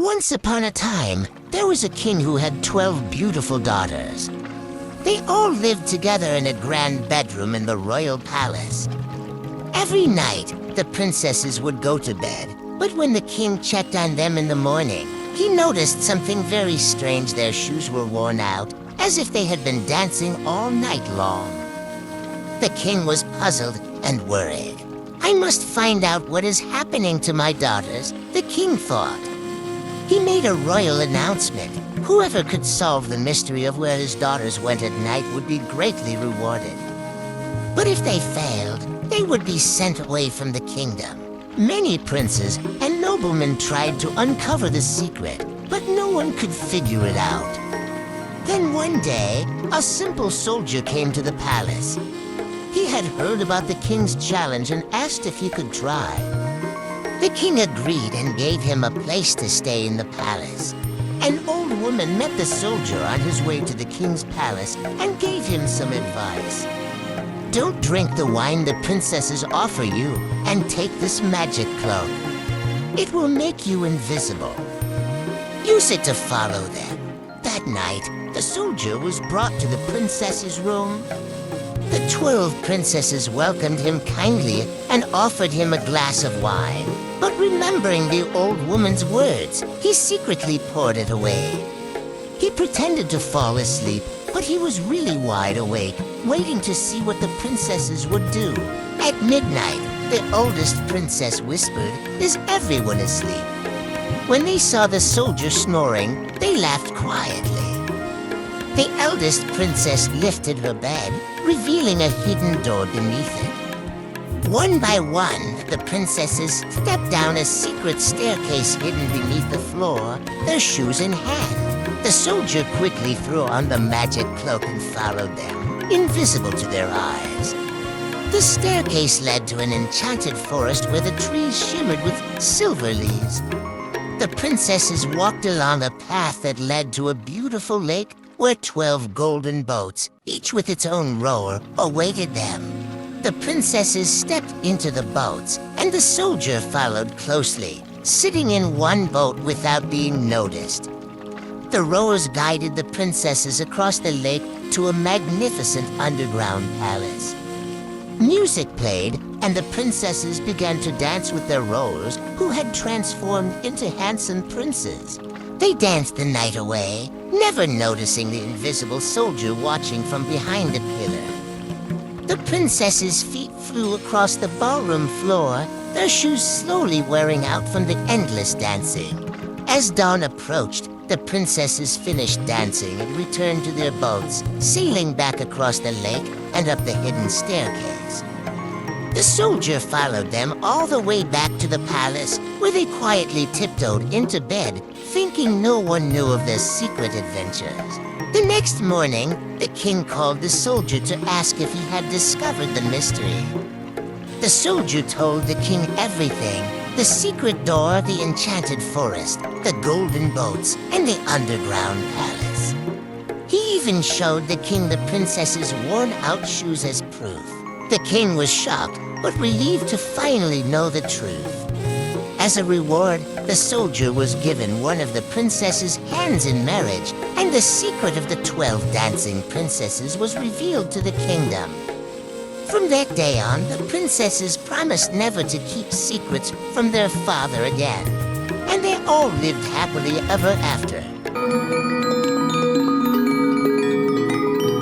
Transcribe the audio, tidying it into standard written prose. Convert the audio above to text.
Once upon a time, there was a king who had 12 beautiful daughters. They all lived together in a grand bedroom in the royal palace. Every night, the princesses would go to bed, but when the king checked on them in the morning, he noticed something very strange. Their shoes were worn out, as if they had been dancing all night long. The king was puzzled and worried. "I must find out what is happening to my daughters," the king thought. He made a royal announcement. Whoever could solve the mystery of where his daughters went at night would be greatly rewarded. But if they failed, they would be sent away from the kingdom. Many princes and noblemen tried to uncover the secret, but no one could figure it out. Then one day, a simple soldier came to the palace. He had heard about the king's challenge and asked if he could try. The king agreed and gave him a place to stay in the palace. An old woman met the soldier on his way to the king's palace and gave him some advice. "Don't drink the wine the princesses offer you, and take this magic cloak. It will make you invisible. Use it to follow them." That night, the soldier was brought to the princess's room. The 12 princesses welcomed him kindly and offered him a glass of wine. But remembering the old woman's words, he secretly poured it away. He pretended to fall asleep, but he was really wide awake, waiting to see what the princesses would do. At midnight, the oldest princess whispered, "Is everyone asleep?" When they saw the soldier snoring, they laughed quietly. The eldest princess lifted her bed, revealing a hidden door beneath it. One by one, the princesses stepped down a secret staircase hidden beneath the floor, their shoes in hand. The soldier quickly threw on the magic cloak and followed them, invisible to their eyes. The staircase led to an enchanted forest where the trees shimmered with silver leaves. The princesses walked along a path that led to a beautiful lake where 12 golden boats, each with its own rower, awaited them. The princesses stepped into the boats, and the soldier followed closely, sitting in one boat without being noticed. The rowers guided the princesses across the lake to a magnificent underground palace. Music played, and the princesses began to dance with their rowers, who had transformed into handsome princes. They danced the night away, never noticing the invisible soldier watching from behind a pillar. The princesses' feet flew across the ballroom floor, their shoes slowly wearing out from the endless dancing. As dawn approached, the princesses finished dancing and returned to their boats, sailing back across the lake and up the hidden staircase. The soldier followed them all the way back to the palace, where they quietly tiptoed into bed, thinking no one knew of their secret adventures. The next morning, the king called the soldier to ask if he had discovered the mystery. The soldier told the king everything: the secret door, the enchanted forest, the golden boats, and the underground palace. He even showed the king the princess's worn-out shoes as proof. The king was shocked, but relieved to finally know the truth. As a reward, the soldier was given one of the princess's hands in marriage, and the secret of the 12 dancing princesses was revealed to the kingdom. From that day on, the princesses promised never to keep secrets from their father again, and they all lived happily ever after.